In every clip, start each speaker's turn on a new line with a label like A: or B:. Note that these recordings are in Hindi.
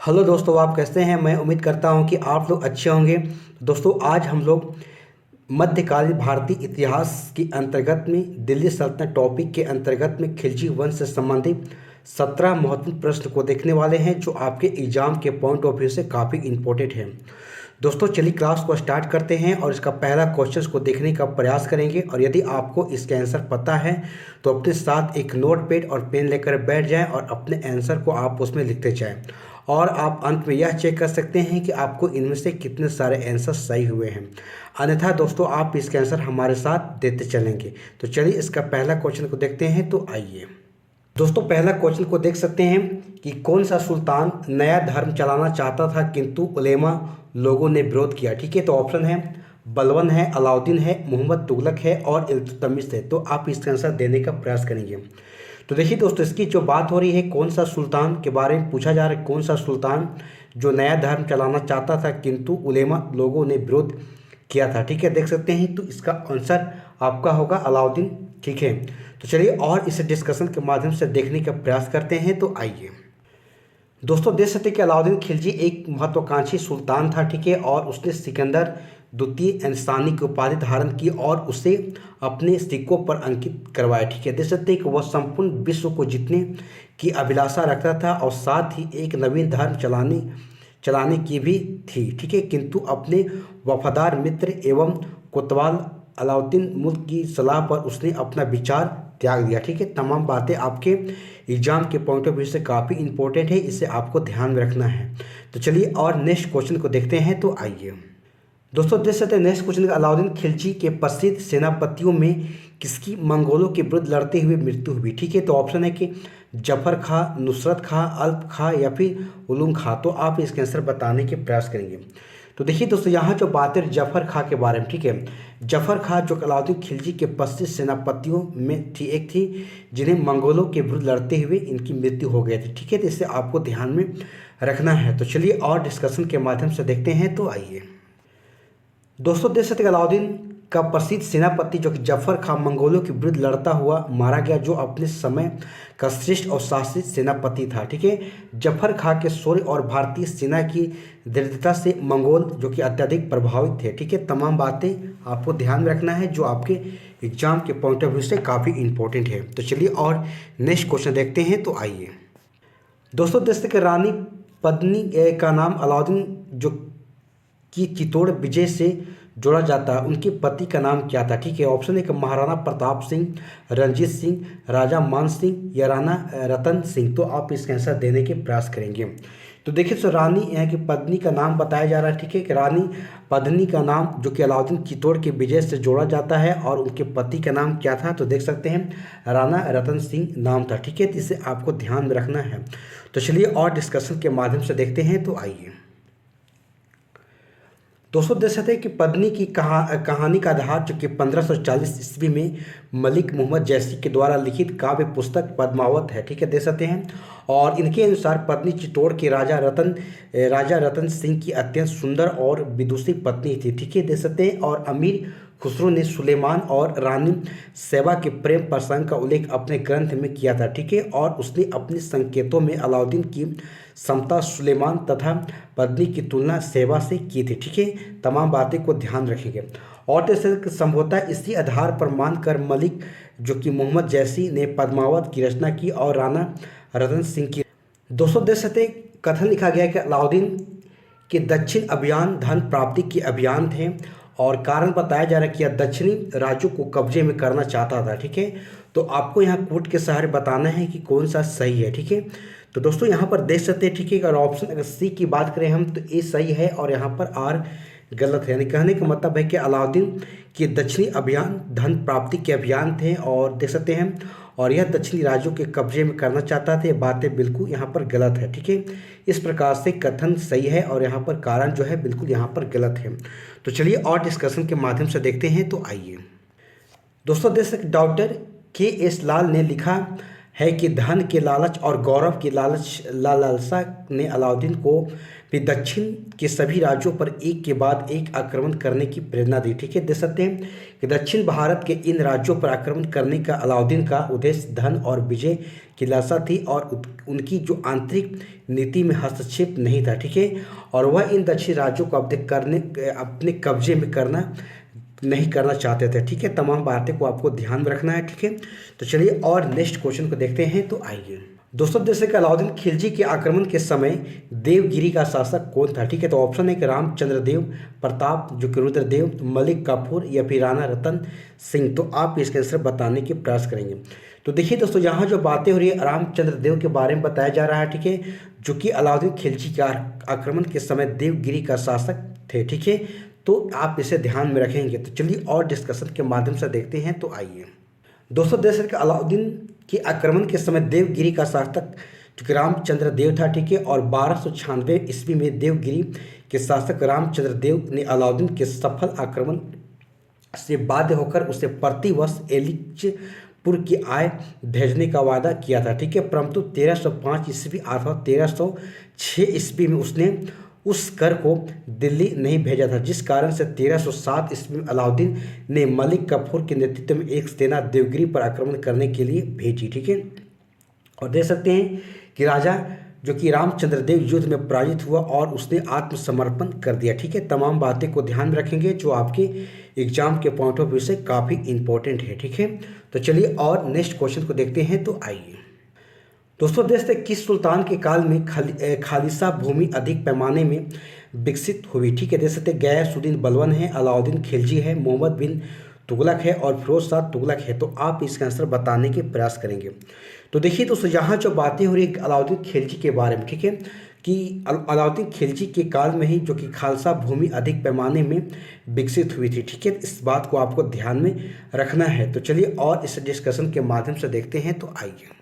A: हेलो दोस्तों, आप कैसे हैं। मैं उम्मीद करता हूं कि आप लोग अच्छे होंगे। दोस्तों, आज हम लोग मध्यकालीन भारतीय इतिहास के अंतर्गत में दिल्ली सल्तनत टॉपिक के अंतर्गत में खिलजी वंश से संबंधित 17 महत्वपूर्ण प्रश्न को देखने वाले हैं, जो आपके एग्जाम के पॉइंट ऑफ व्यू से काफ़ी इंपॉर्टेंट हैं। दोस्तों, चलिए क्लास को स्टार्ट करते हैं और इसका पहला क्वेश्चन को देखने का प्रयास करेंगे। और यदि आपको इसके आंसर पता है तो अपने साथ एक नोट पैड और पेन लेकर बैठ जाएं और अपने आंसर को आप उसमें लिखते जाएं। और आप अंत में यह चेक कर सकते हैं कि आपको इनमें से कितने सारे आंसर सही हुए हैं। अन्यथा दोस्तों, आप इसके आंसर हमारे साथ देते चलेंगे। तो चलिए इसका पहला क्वेश्चन को देखते हैं। तो आइए दोस्तों, पहला क्वेश्चन को देख सकते हैं कि कौन सा सुल्तान नया धर्म चलाना चाहता था किंतु उलेमा लोगों ने विरोध किया। ठीक है, तो ऑप्शन है बलबन है, अलाउद्दीन है, मोहम्मद तुगलक है और इल्तुतमिश है। तो आप इसका आंसर देने का प्रयास करेंगे। तो देखिए दोस्तों, इसकी जो बात हो रही है, कौन सा सुल्तान के बारे में पूछा जा रहा है। कौन सा सुल्तान जो नया धर्म चलाना चाहता था किंतु उलेमा लोगों ने विरोध किया था। ठीक है, देख सकते हैं। तो इसका आंसर आपका होगा अलाउद्दीन। ठीक है, तो चलिए और इसे डिस्कशन के माध्यम से देखने का प्रयास करते हैं। तो आइए दोस्तों, देख सकते हैं कि अलाउद्दीन खिलजी एक महत्वाकांक्षी सुल्तान था। ठीक है, और उसने सिकंदर द्वितीय इंसानी की उपाधि धारण की और उसे अपने सिक्कों पर अंकित करवाया। ठीक है, देख सकते हैं कि वह संपूर्ण विश्व को जीतने की अभिलाषा रखता था और साथ ही एक नवीन धर्म चलाने की भी थी। ठीक है, किंतु अपने वफादार मित्र एवं कोतवाल अलाउद्दीन मुल्क की सलाह पर उसने अपना विचार त्याग दिया। ठीक है, तमाम बातें आपके एग्जाम के पॉइंट ऑफ व्यू से काफ़ी इंपॉर्टेंट है, इसे आपको ध्यान में रखना है। तो चलिए और नेक्स्ट क्वेश्चन को देखते हैं। तो आइए दोस्तों, देख सकते हैं नेक्स्ट क्वेश्चन का, अलाउद्दीन खिलजी के प्रसिद्ध सेनापतियों में किसकी मंगोलों के विरुद्ध लड़ते हुए मृत्यु हुई। ठीक है, तो ऑप्शन है कि जफर खां, नुसरत खां, अल्प खां या फिर उलूग खां। तो आप इसके आंसर बताने के प्रयास करेंगे। तो देखिए दोस्तों, यहाँ जो बात है जफर खां के बारे में। ठीक है, जफर खां जो अलाउद्दीन खिलजी के प्रसिद्ध सेनापतियों में एक थी, जिन्हें मंगोलों के विरुद्ध लड़ते हुए इनकी मृत्यु हो गई थी। ठीक है, तो इसे आपको ध्यान में रखना है। तो चलिए और डिस्कशन के माध्यम से देखते हैं। तो आइए दोस्तों, देख सकते हैं अलाउद्दीन का प्रसिद्ध सेनापति जो कि जफर खां मंगोलों के विरुद्ध लड़ता हुआ मारा गया, जो अपने समय का श्रेष्ठ और साहसी सेनापति था। ठीक है, जफर खां के शौर्य और भारतीय सेना की दृढ़ता से मंगोल जो कि अत्यधिक प्रभावित थे। ठीक है, तमाम बातें आपको ध्यान में रखना है, जो आपके एग्जाम के पॉइंट ऑफ व्यू से काफ़ी इंपॉर्टेंट है। तो चलिए और नेक्स्ट क्वेश्चन देखते हैं। तो आइए दोस्तों, देख सकते हैं रानी पद्मिनी का नाम अलाउद्दीन जो कि चित्तौड़ विजय से जोड़ा जाता है, उनके पति का नाम क्या था। ठीक है, ऑप्शन है कि महाराणा प्रताप सिंह, रंजीत सिंह, राजा मान सिंह या राणा रतन सिंह। तो आप इसका आंसर देने के प्रयास करेंगे। तो देखिए, सो रानी यहाँ की पद्मिनी का नाम बताया जा रहा है। ठीक है, कि रानी पद्मिनी का नाम जो कि अलाउद्दीन चित्तौड़ के विजय से जोड़ा जाता है, और उनके पति का नाम क्या था। तो देख सकते हैं राणा रतन सिंह नाम था। ठीक है, तो इसे आपको ध्यान में रखना है। तो चलिए और डिस्कशन के माध्यम से देखते हैं। तो आइए दोस्तों, देख सकते हैं कि पद्मिनी की कहानी का आधार जो कि 1540 ईस्वी में मलिक मोहम्मद जैसी के द्वारा लिखित काव्य पुस्तक पद्मावत है। ठीक है, देख सकते हैं। और इनके अनुसार पद्मिनी चित्तौड़ के राजा रतन सिंह की अत्यंत सुंदर और विदुषी पत्नी थी। ठीक है, देख सकते हैं। और अमीर खुसरो ने सुलेमान और रानी सैबा के प्रेम प्रसंग का उल्लेख अपने ग्रंथ में किया था। ठीक है, और उसने अपने संकेतों में अलाउद्दीन की समता सुलेमान तथा पद्मिनी की तुलना सैबा से की थी। ठीक है, तमाम बातें को ध्यान रखेंगे। और जैसे संभवतः इसी आधार पर मानकर मलिक जो कि मोहम्मद जैसी ने पद्मावत की रचना की और राणा रतन सिंह की। दोस्तों, देख सकते कथन लिखा गया है कि अलाउद्दीन के दक्षिण अभियान धन प्राप्ति के अभियान थे, और कारण बताया जा रहा है कि यह दक्षिणी राज्यों को कब्जे में करना चाहता था। ठीक है, तो आपको यहाँ कोर्ट के सहारे बताना है कि कौन सा सही है। ठीक है, तो दोस्तों यहाँ पर देख सकते हैं। ठीक है, अगर ऑप्शन अगर सी की बात करें हम, तो ए सही है और यहाँ पर आर गलत है। यानी कहने का मतलब है कि अलाउद्दीन के दक्षिणी अभियान धन प्राप्ति के अभियान थे, और देख सकते हैं, और यह दक्षिणी राज्यों के कब्जे में करना चाहता था। ये बातें बिल्कुल यहाँ पर गलत है। ठीक है, इस प्रकार से कथन सही है और यहाँ पर कारण जो है बिल्कुल यहाँ पर गलत है। तो चलिए और डिस्कशन के माध्यम से देखते हैं। तो आइए दोस्तों, देख सकते डॉक्टर के एस लाल ने लिखा है कि धन के लालच और गौरव की लालसा ने अलाउद्दीन को भी दक्षिण के सभी राज्यों पर एक के बाद एक आक्रमण करने की प्रेरणा दी। ठीक है, देख सकते हैं कि दक्षिण भारत के इन राज्यों पर आक्रमण करने का अलाउद्दीन का उद्देश्य धन और विजय की लालसा थी और उनकी जो आंतरिक नीति में हस्तक्षेप नहीं था। ठीक है, और वह इन दक्षिण राज्यों को अपने कब्जे में नहीं करना चाहते थे। ठीक है, तमाम बातें को आपको ध्यान में रखना है। ठीक है, तो चलिए और नेक्स्ट क्वेश्चन को देखते हैं। तो आइए दोस्तों, जैसे कि अलाउद्दीन खिलजी के आक्रमण के समय देवगिरी का शासक कौन था? ठीक है, तो ऑप्शन है कि रामचंद्र देव प्रताप, जो कि रुद्रदेव, मलिक काफूर या फिर राणा रतन सिंह। तो आप इसके आंसर बताने की प्रयास करेंगे। तो देखिए दोस्तों, यहाँ जो बातें हो रही है रामचंद्र देव के बारे में बताया जा रहा है। ठीक है, जो कि अलाउद्दीन खिलजी के आक्रमण के समय देवगिरी का शासक थे। ठीक है, तो आप इसे ध्यान में रखेंगे। तो चलिए और डिस्कशन के माध्यम से देखते हैं। तो आइए दोस्तों, देख सकते अलाउद्दीन के आक्रमण के समय देवगिरी का शासक जो कि रामचंद्र देव था। ठीक है, और 1296 ईस्वी में देवगिरी के शासक रामचंद्र देव ने अलाउद्दीन के सफल आक्रमण से बाध्य होकर उसे प्रतिवर्ष एलिचपुर की आय भेजने का वादा किया था। ठीक है, परंतु 1305 ईस्वी अथवा 1306 ईस्वी में उसने उस कर को दिल्ली नहीं भेजा था, जिस कारण से 1307 ईस्वी में अलाउद्दीन ने मलिक काफूर के नेतृत्व में एक सेना देवगिरी पर आक्रमण करने के लिए भेजी। ठीक है, और देख सकते हैं कि राजा जो कि रामचंद्र देव युद्ध में पराजित हुआ और उसने आत्मसमर्पण कर दिया। ठीक है, तमाम बातें को ध्यान में रखेंगे जो आपके एग्जाम के पॉइंट ऑफ व्यू से काफ़ी इंपॉर्टेंट है। ठीक है, तो चलिए और नेक्स्ट क्वेश्चन को देखते हैं। तो आइए दोस्तों, देखते किस सुल्तान के काल में खालिसा भूमि अधिक पैमाने में विकसित हुई? ठीक है, देख सकते गयासुद्दीन बलबन है, अलाउद्दीन खिलजी है, मोहम्मद बिन तुगलक है और फिरोज शाह तुगलक है। तो आप इसका आंसर बताने के प्रयास करेंगे। तो देखिए दोस्तों, यहाँ जो बातें हो रही है अलाउद्दीन खिलजी के बारे में। ठीक है, कि अलाउद्दीन खिलजी के काल में ही जो कि खालसा भूमि अधिक पैमाने में विकसित हुई थी। ठीक है, इस बात को आपको ध्यान में रखना है। तो चलिए और इस डिस्कशन के माध्यम से देखते हैं। तो आइए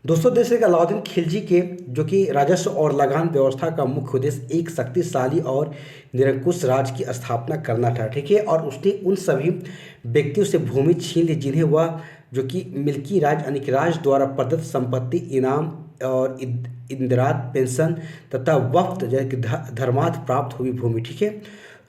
A: दोस्तों, देश के अलाउद्दीन खिलजी के जो कि राजस्व और लगान व्यवस्था का मुख्य उद्देश्य एक शक्तिशाली और निरंकुश राज्य की स्थापना करना था। ठीक है, और उसने उन सभी व्यक्तियों से भूमि छीन ली जिन्हें वह जो कि मिल्की राज यानी कि राज द्वारा प्रदत्त संपत्ति, इनाम और इंदिरात, पेंशन तथा वक्त जैसे कि धर्मार्थ प्राप्त हुई भूमि, ठीक है,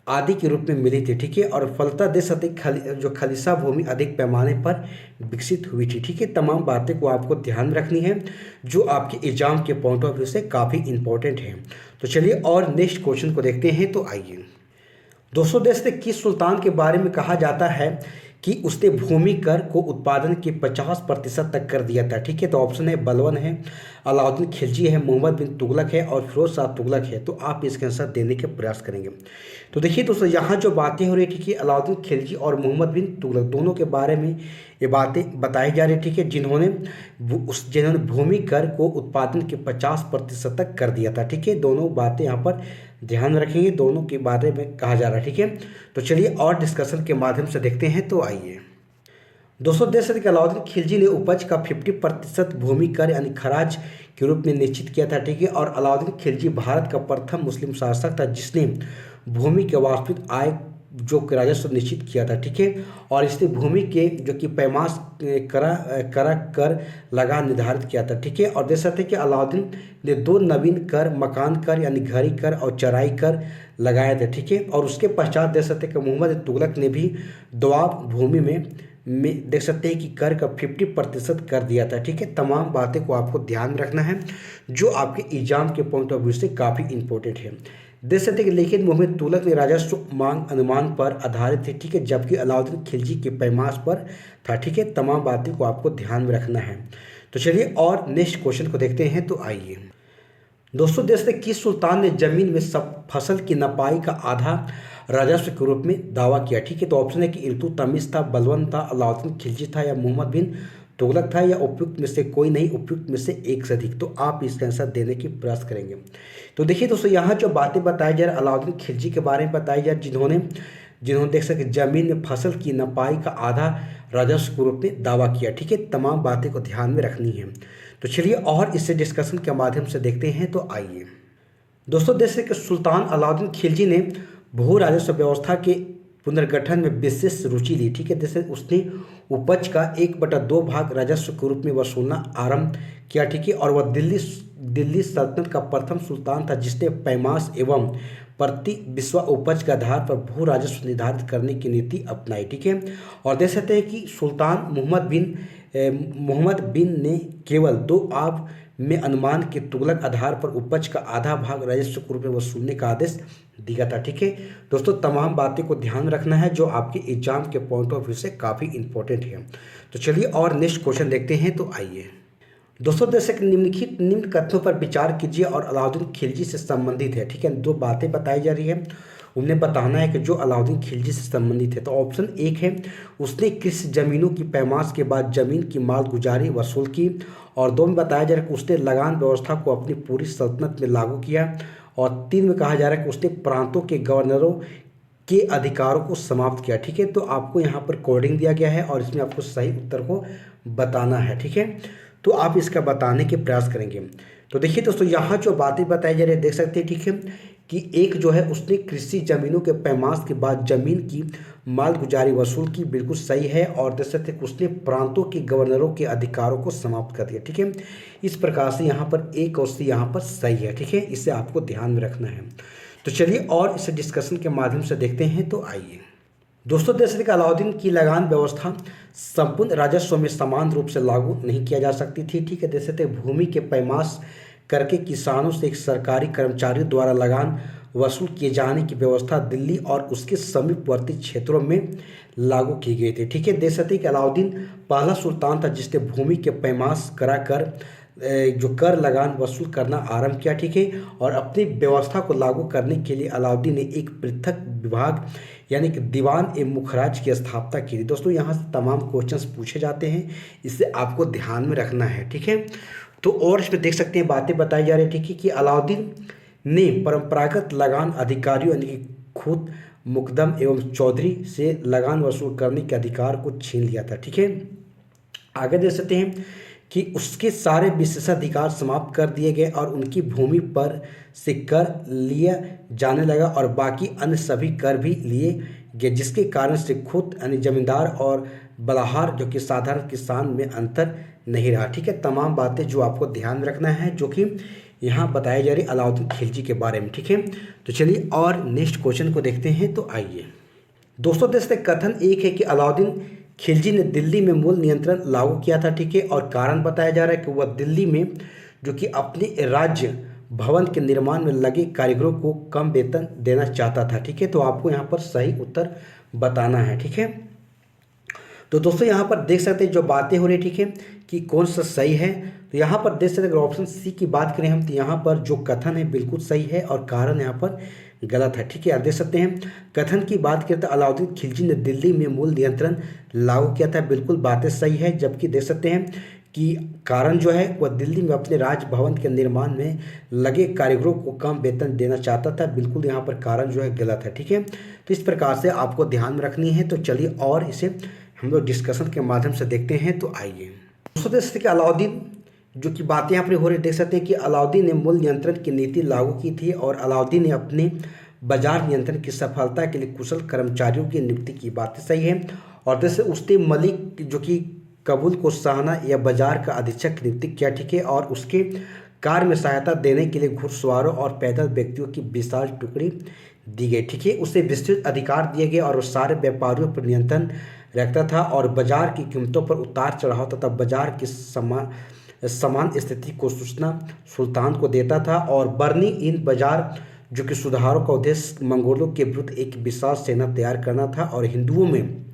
A: आदि के रूप में मिली थी। ठीक है, और फलतः देश जो खालिसा भूमि अधिक पैमाने पर विकसित हुई थी। ठीक है, तमाम बातें को आपको ध्यान में रखनी है जो आपके एग्जाम के पॉइंट ऑफ व्यू से काफ़ी इंपॉर्टेंट है। तो चलिए और नेक्स्ट क्वेश्चन को देखते हैं। तो आइए दोस्तों, देश के किस सुल्तान के बारे में कहा जाता है कि उसने भूमि कर को उत्पादन के 50% तक कर दिया था? ठीक है, तो ऑप्शन है बलबन है, अलाउद्दीन खिलजी है, मोहम्मद बिन तुगलक है और फिरोज शाह तुगलक है। तो आप इसके आंसर देने के प्रयास करेंगे। तो देखिए दोस्तों, यहाँ जो बातें हो रही है, ठीक है, अलाउद्दीन खिलजी और मोहम्मद बिन तुगलक दोनों के बारे में ये बातें बताई जा रही है। ठीक है, जिन्होंने भूमि कर को उत्पादन के 50% तक कर दिया था। ठीक है, दोनों बातें यहाँ पर ध्यान रखेंगे, दोनों के बारे में कहा जा रहा है। ठीक है, तो चलिए और डिस्कशन के माध्यम से देखते हैं। तो आइए दोस्तों, देख सकते अलाउद्दीन खिलजी ने उपज का 50% भूमि कर यानी खराज के रूप में निश्चित किया था। ठीक है, और अलाउद्दीन खिलजी भारत का प्रथम मुस्लिम शासक था जिसने भूमि के वास्तविक आय जो राजस्व निश्चित किया था। ठीक है, और इसने भूमि के जो कि पैमास कर लगान निर्धारित किया था। ठीक है, और देख सकते कि अलाउद्दीन ने 2 नवीन कर, मकान कर यानी घरी कर और चराई कर लगाए थे। ठीक है, और उसके पश्चात देख सकते कि मोहम्मद तुगलक ने भी दोआब भूमि में देख सकते हैं कि कर का 50% कर दिया था। ठीक है, तमाम बातें को आपको ध्यान में रखना है जो आपके एग्जाम के पॉइंट ऑफ व्यू से काफ़ी इंपॉर्टेंट है। देख सकते हैं कि लेकिन मोहम्मद तुगलक ने राजस्व मांग अनुमान पर आधारित थे। ठीक है, जबकि अलाउद्दीन खिलजी के पैमास पर था। ठीक है, तमाम बातें को आपको ध्यान में रखना है। तो चलिए और नेक्स्ट क्वेश्चन को देखते हैं। तो आइए दोस्तों, देश में किस सुल्तान ने जमीन में सब फसल की नपाई का आधा राजस्व के रूप में दावा किया? ठीक है, तो ऑप्शन है कि इल्तुतमिश था, बलबन था, अलाउद्दीन खिलजी था या मोहम्मद बिन तुगलक था या उपयुक्त में से कोई नहीं, उपयुक्त में से एक से अधिक। तो आप इसका आंसर देने की प्रयास करेंगे। तो देखिए दोस्तों, यहाँ जो बातें बताई जा रही अलाउद्दीन खिलजी के बारे में बताई जा जिन्होंने देख सके जमीन में फसल की नपाई का आधा राजस्व के रूप में दावा किया। ठीक है, तमाम बातें को ध्यान में रखनी है। तो चलिए और इससे डिस्कशन के माध्यम से देखते हैं। तो आइए दोस्तों, देश के सुल्तान अलाउद्दीन खिलजी ने भू राजस्व व्यवस्था के पुनर्गठन में विशेष रुचि ली। ठीक है, जैसे उसने उपज का 1/2 भाग राजस्व के रूप में वसूलना आरंभ किया, ठीक है। और वह दिल्ली सल्तनत का प्रथम सुल्तान था जिसने पैमास एवं प्रति विश्व उपज के आधार पर भू राजस्व निर्धारित करने की नीति अपनाई, ठीक है। और देख सकते हैं कि सुल्तान मोहम्मद बिन ने केवल 2 आब में अनुमान के तुगलक आधार पर उपज का आधा भाग राजस्व के रूप में वसूलने का आदेश दिया था, ठीक है। दोस्तों तमाम बातें को ध्यान रखना है जो आपके एग्जाम के पॉइंट ऑफ व्यू से काफ़ी इंपॉर्टेंट है। तो चलिए और नेक्स्ट क्वेश्चन देखते हैं। तो आइए दोस्तों, जैसे कि निम्न कथनों पर विचार कीजिए और अलाउद्दीन खिलजी से संबंधित है, ठीक है। 2 बातें बताई जा रही है, उन्हें बताना है कि जो अलाउद्दीन खिलजी से संबंधित है। तो ऑप्शन 1 है, उसने कृषि जमीनों की पैमास के बाद जमीन की मालगुजारी वसूल की। और 2 में बताया जा रहा है कि उसने लगान व्यवस्था को अपनी पूरी सल्तनत में लागू किया। और 3 में कहा जा रहा है कि उसने प्रांतों के गवर्नरों के अधिकारों को समाप्त किया, ठीक है। तो आपको यहाँ पर कोडिंग दिया गया है और इसमें आपको सही उत्तर को बताना है, ठीक है। तो आप इसका बताने के प्रयास करेंगे। तो देखिए दोस्तों, यहाँ जो बातें बताई जा रही है देख सकते हैं, ठीक है, कि एक जो है उसने कृषि जमीनों के पैमास के बाद जमीन की मालगुजारी वसूल की, बिल्कुल सही है। और देख सकते हैं कि उसने प्रांतों के गवर्नरों के अधिकारों को समाप्त कर दिया, ठीक है। इस प्रकार से यहाँ पर एक और सी यहाँ पर सही है, ठीक है। इसे आपको ध्यान में रखना है। तो चलिए और इसे डिस्कशन के माध्यम से देखते हैं। तो आइए दोस्तों, देख सकते हैं कि अलाउद्दीन की लगान व्यवस्था संपूर्ण राजस्व में समान रूप से लागू नहीं किया जा सकती थी, ठीक है। देख सकते हैं भूमि के पैमास करके किसानों से एक सरकारी कर्मचारियों द्वारा लगान वसूल किए जाने की व्यवस्था दिल्ली और उसके समीपवर्ती क्षेत्रों में लागू की गई थी, ठीक है। देख सकते हैं कि अलाउद्दीन पहला सुल्तान था जिसने भूमि के पैमास कराकर जो कर लगान वसूल करना आरंभ किया, ठीक है। और अपनी व्यवस्था को लागू करने के लिए अलाउद्दीन ने एक पृथक विभाग यानी कि दीवान ए मुखराज की स्थापना की थी। दोस्तों यहाँ से तमाम क्वेश्चंस पूछे जाते हैं, इसे आपको ध्यान में रखना है, ठीक है। तो और इसमें देख सकते हैं बातें बताई जा रही है, ठीक है, कि अलाउद्दीन ने परंपरागत लगान अधिकारियों यानी कि खुद मुकदम एवं चौधरी से लगान वसूल करने के अधिकार को छीन लिया था, ठीक है। आगे देख सकते हैं कि उसके सारे विशेषाधिकार समाप्त कर दिए गए और उनकी भूमि पर से कर लिया जाने लगा और बाकी अन्य सभी कर भी लिए गए, जिसके कारण से खुद यानी जमींदार और बलाहार जो कि साधारण किसान में अंतर नहीं रहा, ठीक है। तमाम बातें जो आपको ध्यान में रखना है जो कि यहाँ बताई जा रही अलाउद्दीन खिलजी के बारे में, ठीक है। तो चलिए और नेक्स्ट क्वेश्चन को देखते हैं। तो आइए दोस्तों, देखते कथन एक है कि अलाउद्दीन खिलजी ने दिल्ली में मूल नियंत्रण लागू किया था, ठीक है। और कारण बताया जा रहा है कि वह दिल्ली में जो कि अपने राज्य भवन के निर्माण में लगे कारीगरों को कम वेतन देना चाहता था, ठीक है। तो आपको यहाँ पर सही उत्तर बताना है, ठीक है। तो दोस्तों यहाँ पर देख सकते हैं जो बातें हो रही है, ठीक है, कि कौन सा सही है। तो यहाँ पर देख सकते हैं अगर ऑप्शन सी की बात करें हम तो यहाँ पर जो कथन है बिल्कुल सही है और कारण यहाँ पर गलत है, ठीक है। आप देख सकते हैं कथन की बात करें तो अलाउद्दीन खिलजी ने दिल्ली में मूल नियंत्रण लागू किया था, बिल्कुल बातें सही है। जबकि देख सकते हैं कि कारण जो है वह दिल्ली में अपने राजभवन के निर्माण में लगे कारीगरों को कम वेतन देना चाहता था, बिल्कुल यहाँ पर कारण जो है गलत है, ठीक है। तो इस प्रकार से आपको ध्यान में रखनी है। तो चलिए और इसे हम लोग डिस्कशन के माध्यम से देखते हैं। तो आइए दोस्तों, देख सकते हैं कि अलाउद्दीन जो कि बातें यहाँ पर हो रही देख सकते हैं कि अलाउद्दीन ने मूल नियंत्रण की नीति लागू की थी और अलाउद्दीन ने अपने बाजार नियंत्रण की सफलता के लिए कुशल कर्मचारियों की नियुक्ति की, बात सही है। और जैसे उसने मलिक जो कि कबूल को सहाना या बाजार का अधीक्षक नियुक्ति किया, ठीक है। और उसके कार्य में सहायता देने के लिए घुड़सवारों और पैदल व्यक्तियों की विशाल टुकड़ी दी गई, ठीक है। उसे विस्तृत अधिकार दिए गए और वो सारे व्यापारियों पर नियंत्रण रखता था और बाजार की कीमतों पर उतार चढ़ाव तथा बाजार की समान स्थिति को सूचना सुल्तान को देता था। और बर्नी इन बाजार जो कि सुधारों का उद्देश्य मंगोलों के विरुद्ध एक विशाल सेना तैयार करना था और हिंदुओं में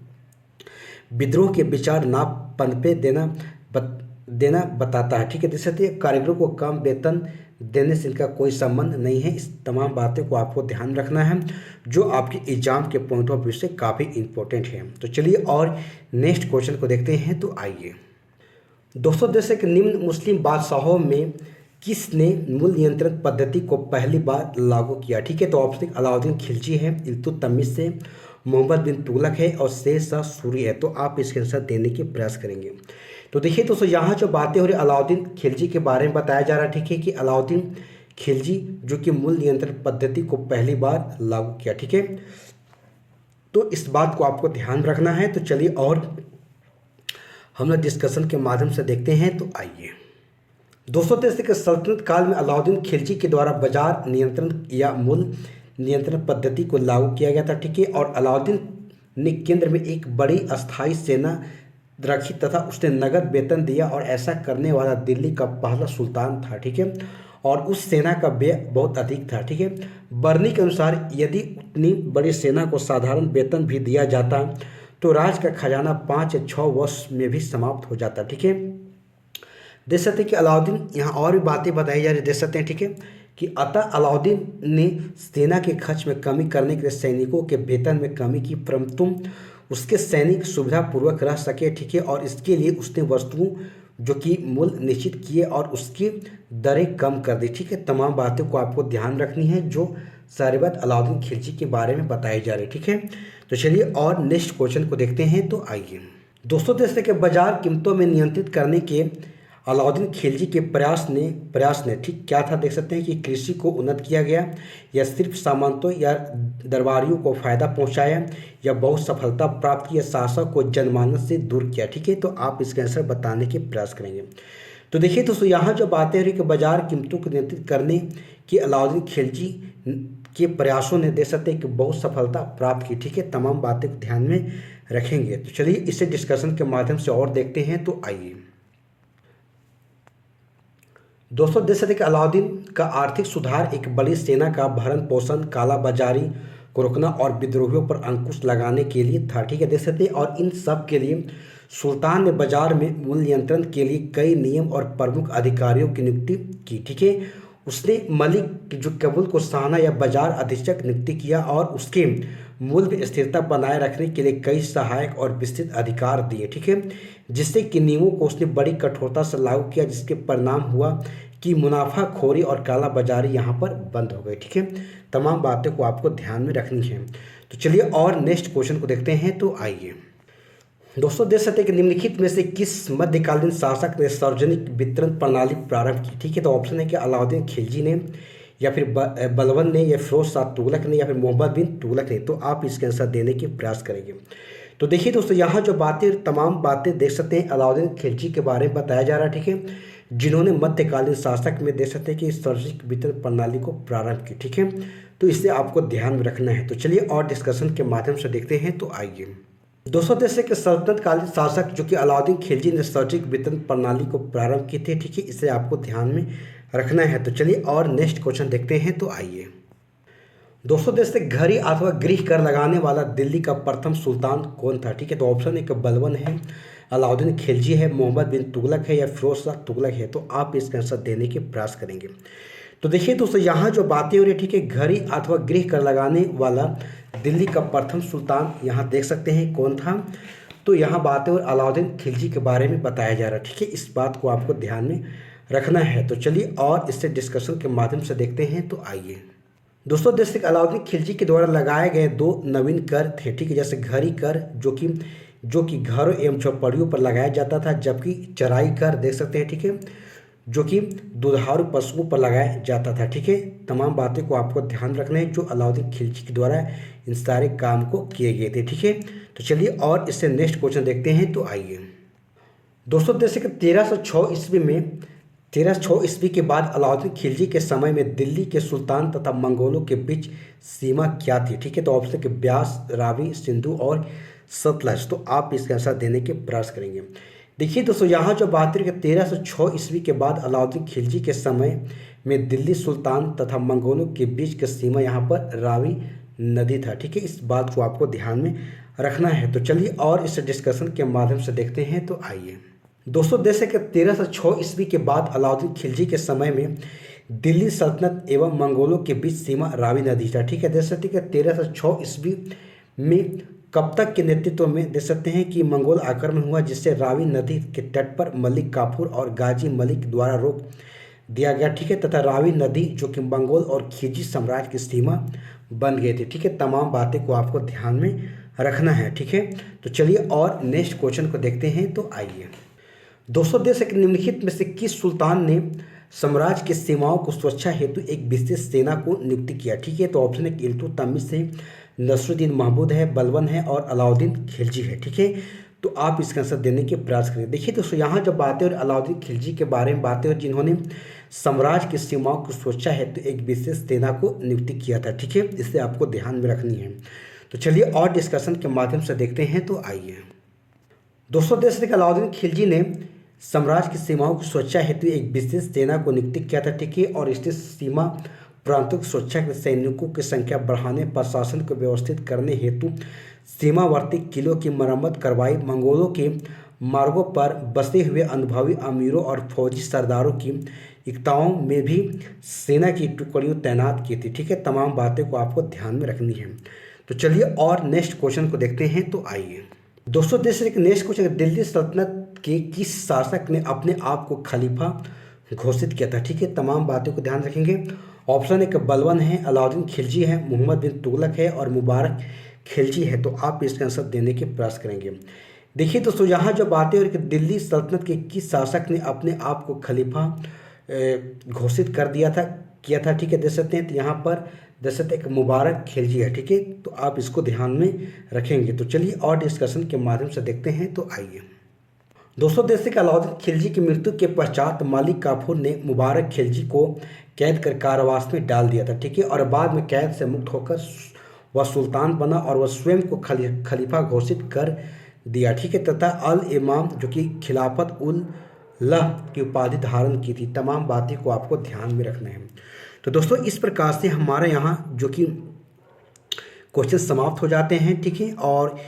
A: विद्रोह के विचार ना पनपे देना बताता है, ठीक है। जैसे कारीगरों को कम वेतन देने से इनका कोई संबंध नहीं है। इस तमाम बातें को आपको ध्यान रखना है जो आपके एग्जाम के पॉइंट ऑफ व्यू से काफ़ी इंपॉर्टेंट है। तो चलिए और नेक्स्ट क्वेश्चन को देखते हैं। तो आइए दोस्तों, जैसे कि निम्न मुस्लिम बादशाहों में किसने मूल नियंत्रण पद्धति को पहली बार लागू किया, ठीक है। तो ऑप्शन अलाउद्दीन खिलजी है, इल्तुतमिश से, मोहम्मद बिन तुगलक है और शेर शाह सूरी है। तो आप इसके आंसर देने के प्रयास करेंगे। तो देखिए दोस्तों, यहाँ जो बातें हो रही अलाउद्दीन खिलजी के बारे में बताया जा रहा है, ठीक है, कि अलाउद्दीन खिलजी जो कि मूल नियंत्रण पद्धति को पहली बार लागू किया, ठीक है। तो इस बात को आपको ध्यान रखना है। तो चलिए और हम लोग डिस्कशन के माध्यम से देखते हैं। तो आइए दोस्तों, जैसे कि सल्तनत काल में अलाउद्दीन खिलजी के द्वारा बाजार नियंत्रण या मूल्य नियंत्रण पद्धति को लागू किया गया था, ठीक है। और अलाउद्दीन ने केंद्र में एक बड़ी अस्थायी सेना रखी तथा उसने नगद वेतन दिया, और ऐसा करने वाला दिल्ली का पहला सुल्तान था, ठीक है। और उस सेना का व्यय बहुत अधिक था, ठीक है। बर्नी के अनुसार यदि उतनी बड़ी सेना को साधारण वेतन भी दिया जाता तो राज का खजाना 5 या 6 वर्ष में भी समाप्त हो जाता, ठीक है। देख सकते हैं कि अलाउद्दीन, यहाँ और भी बातें बताई जा रही, देख सकते हैं, ठीक है, कि अतः अलाउद्दीन ने सेना के खर्च में कमी करने के लिए सैनिकों के वेतन में कमी की, परंतु उसके सैनिक सुविधापूर्वक रह सके, ठीक है। और इसके लिए उसने वस्तुओं जो कि मूल्य निश्चित किए और उसकी दरें कम कर दी, ठीक है। तमाम बातों को आपको ध्यान रखनी है जो सारी बात अलाउद्दीन खिलजी के बारे में बताई जा रही, ठीक है। तो चलिए और नेक्स्ट क्वेश्चन को देखते हैं। तो आइए दोस्तों, जैसे कि बाजार कीमतों में नियंत्रित करने के अलाउद्दीन खिलजी के प्रयास ने ठीक क्या था, देख सकते हैं कि कृषि को उन्नत किया गया, या सिर्फ सामंतों या दरबारियों को फायदा पहुंचाया, या बहुत सफलता प्राप्त की, या शासक को जनमानस से दूर किया, ठीक है। तो आप इसका आंसर बताने के प्रयास करेंगे। तो देखिए दोस्तों, यहाँ जो बातें हो रही कि बाजार कीमतों को नियंत्रित करने की अलाउद्दीन खिलजी के प्रयासों ने, देख सकते हैं कि बहुत सफलता प्राप्त की, ठीक है। तमाम बातें को ध्यान में रखेंगे। तो चलिए इसे डिस्कशन के माध्यम से और देखते हैं। तो आइए दोस्तों, देख सकते हैं कि अलाउद्दीन का आर्थिक सुधार एक बड़ी सेना का भरण पोषण, काला बाजारी को रोकना और विद्रोहियों पर अंकुश लगाने के लिए था, ठीक है। देख सकते हैं, और इन सब के लिए सुल्तान ने बाजार में मूल्य नियंत्रण के लिए कई नियम और प्रमुख अधिकारियों की नियुक्ति की, ठीक है। उसने मलिक जो कबूल को साना या बाजार अधीक्षक नियुक्ति किया, और उसके मूल्य में स्थिरता बनाए रखने के लिए कई सहायक और विस्तृत अधिकार दिए, ठीक है। जिससे कि नियमों को उसने बड़ी कठोरता से लागू किया, जिसके परिणाम हुआ कि मुनाफाखोरी और काला बाजारी यहाँ पर बंद हो गई, ठीक है। तमाम बातें को आपको ध्यान में रखनी है। तो चलिए और नेक्स्ट क्वेश्चन को देखते हैं। तो आइए दोस्तों, देख सकते हैं कि निम्नलिखित में से किस मध्यकालीन शासक ने सार्वजनिक वितरण प्रणाली प्रारंभ की, ठीक है। तो ऑप्शन है कि अलाउद्दीन खिलजी ने, या फिर बलबन ने, या फिरोज शाह तुगलक ने, या फिर मोहम्मद बिन तुगलक ने। तो आप इसके आंसर देने के प्रयास करेंगे। तो देखिए दोस्तों, यहाँ जो बातें, तमाम बातें देख सकते हैं अलाउद्दीन खिलजी के बारे में बताया जा रहा है, ठीक है, जिन्होंने मध्यकालीन शासक में देख सकते हैं कि सार्वजनिक वितरण प्रणाली को प्रारंभ की, ठीक है। तो इसे आपको ध्यान में रखना है। तो चलिए और डिस्कशन के माध्यम से देखते हैं। तो आइए दोस्तों, जैसे कि सल्तनत कालीन शासक जो कि अलाउद्दीन खिलजी ने सार्वजनिक वितरण प्रणाली को प्रारंभ की थी, ठीक है, इसे आपको ध्यान में रखना है। तो चलिए और नेक्स्ट क्वेश्चन देखते हैं। तो आइए दोस्तों, जैसे घड़ी अथवा गृह कर लगाने वाला दिल्ली का प्रथम सुल्तान कौन था, ठीक है। तो ऑप्शन एक बलबन है, अलाउद्दीन खिलजी है, मोहम्मद बिन तुगलक है, या फिरोज शाह तुगलक है। तो आप इसका आंसर देने के प्रयास करेंगे। तो देखिए दोस्तों, यहाँ जो बातें हो रही है, ठीक है, घड़ी अथवा गृह कर लगाने वाला दिल्ली का प्रथम सुल्तान यहाँ देख सकते हैं कौन था। तो यहाँ बातें और अलाउद्दीन खिलजी के बारे में बताया जा रहा है, ठीक है। इस बात को आपको ध्यान में रखना है। तो चलिए और इससे डिस्कशन के माध्यम से देखते हैं। तो आइए दोस्तों, जैसे अलाउद्दीन खिलजी के द्वारा लगाए गए 2 नवीन कर थे, ठीक है। जैसे घड़ी कर जो कि घरों एवं चौपड़ियों पर लगाया जाता था, जबकि चराई कर देख सकते हैं, ठीक है, जो कि दुधारू पशुओं पर लगाया जाता था, ठीक है। तमाम बातें को आपको ध्यान रखना है जो अलाउद्दीन खिलजी के द्वारा इन सारे काम को किए गए थे, ठीक है। तो चलिए और इससे नेक्स्ट क्वेश्चन देखते हैं। तो आइए दोस्तों, जैसे कि 1306 ईस्वी के बाद अलाउद्दीन खिलजी के समय में दिल्ली के सुल्तान तथा मंगोलों के बीच सीमा क्या थी, ठीक है। तो ऑप्शन के ब्यास, रावी, सिंधु और सतलज। तो आप इसका आंसर देने के प्रयास करेंगे। देखिए दोस्तों, यहाँ जो बात है कि 1306 ईस्वी के बाद अलाउद्दीन खिलजी के समय में दिल्ली सुल्तान तथा मंगोलों के बीच की सीमा यहाँ पर रावी नदी था, ठीक है। इस बात को आपको ध्यान में रखना है। तो चलिए और इस डिस्कशन के माध्यम से देखते हैं। तो आइए दोस्तों, जैसे कि 1306 ईस्वी के बाद अलाउद्दीन खिलजी के समय में दिल्ली सल्तनत एवं मंगोलों के बीच सीमा रावी नदी था, ठीक है। देख सकते हैं कि 1306 ईस्वी में कप्तक के नेतृत्व में देख सकते हैं कि मंगोल आक्रमण हुआ, जिससे रावी नदी के तट पर मलिक काफूर और गाजी मलिक द्वारा रोक दिया गया, ठीक है। तथा रावी नदी जो कि मंगोल और खिलजी साम्राज्य की सीमा बन गई थी, ठीक है। तमाम बातें को आपको ध्यान में रखना है, ठीक है। तो चलिए और नेक्स्ट क्वेश्चन को देखते हैं। तो आइए दोस्तों, देश के निम्नलिखित में से किस सुल्तान ने साम्राज्य की सीमाओं को सुरक्षा हेतु एक विशेष सेना को नियुक्त किया, ठीक है। तो ऑप्शन है इल्तुतमिश है, नसरुद्दीन महमूद है, बलबन है और अलाउद्दीन खिलजी है, ठीक है। तो आप इसका आंसर देने के प्रयास करें। देखिए दोस्तों, यहाँ जब बातें और अलाउद्दीन खिलजी के बारे में बातें और जिन्होंने साम्राज्य की सीमाओं को सोचा है तो एक विशेष सेना को नियुक्ति किया था। ठीक है, इसे आपको ध्यान में रखनी है। तो चलिए और डिस्कशन के माध्यम से देखते हैं। तो आइए दोस्तों, देख सकते अलाउद्दीन खिलजी ने साम्राज्य की सीमाओं की सुरक्षा हेतु एक विशेष सेना को नियुक्त किया था। ठीक है, और इसने सीमा प्रांतों की सुरक्षा के सैनिकों की संख्या बढ़ाने, प्रशासन को व्यवस्थित करने हेतु सीमावर्ती किलों की मरम्मत करवाई, मंगोलों के मार्गों पर बसे हुए अनुभवी अमीरों और फौजी सरदारों की एकताओं में भी सेना की टुकड़ियों तैनात की थी। ठीक है, तमाम बातें को आपको ध्यान में रखनी है। तो चलिए और नेक्स्ट क्वेश्चन को देखते हैं। तो आइए दोस्तों, देख सकते नेक्स्ट क्वेश्चन, दिल्ली सल्तनत के किस शासक ने अपने आप को खलीफा घोषित किया था। ठीक है, तमाम बातों को ध्यान रखेंगे। ऑप्शन एक बलबन है, अलाउद्दीन खिलजी है, मोहम्मद बिन तुगलक है और मुबारक खिलजी है। तो आप इसका आंसर देने के प्रयास करेंगे। देखिए दोस्तों, यहाँ जो बातें हो रही कि दिल्ली सल्तनत के किस शासक ने अपने आप को खलीफा घोषित कर दिया था, किया था। ठीक है, देख सकते हैं। तो यहाँ पर देख सकते एक मुबारक खिलजी है। ठीक है, तो आप इसको ध्यान में रखेंगे। तो चलिए और डिस्कशन के माध्यम से देखते हैं। तो आइए दोस्तों, देख सकते अलाउद्दीन खिलजी की मृत्यु के पश्चात मलिक काफूर ने मुबारक खिलजी को कैद कर कारावास में डाल दिया था। ठीक है, और बाद में कैद से मुक्त होकर वह सुल्तान बना और वह स्वयं को खलीफा घोषित कर दिया। ठीक है, तथा अल इमाम जो कि खिलाफत उल लह की उपाधि धारण की थी। तमाम बातें को आपको ध्यान में रखना है। तो दोस्तों, इस प्रकार से हमारे यहाँ जो कि क्वेश्चन समाप्त हो जाते हैं। ठीक है, और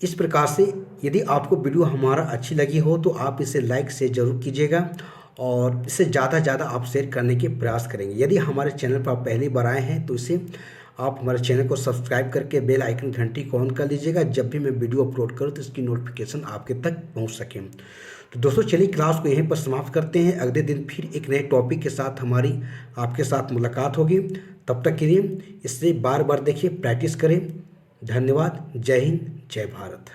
A: इस प्रकार से यदि आपको वीडियो हमारा अच्छी लगी हो तो आप इसे लाइक से ज़रूर कीजिएगा और इसे ज़्यादा से ज़्यादा आप शेयर करने के प्रयास करेंगे। यदि हमारे चैनल पर आप पहली बार आए हैं तो इसे आप हमारे चैनल को सब्सक्राइब करके बेल आइकन घंटी को ऑन कर लीजिएगा। जब भी मैं वीडियो अपलोड करूँ तो इसकी नोटिफिकेशन आपके तक पहुँच सके। तो दोस्तों, चलिए क्लास को यहीं पर समाप्त करते हैं। अगले दिन फिर एक नए टॉपिक के साथ हमारी आपके साथ मुलाकात होगी। तब तक के लिए इससे बार बार देखिए, प्रैक्टिस करें। धन्यवाद। जय हिंद, जय भारत।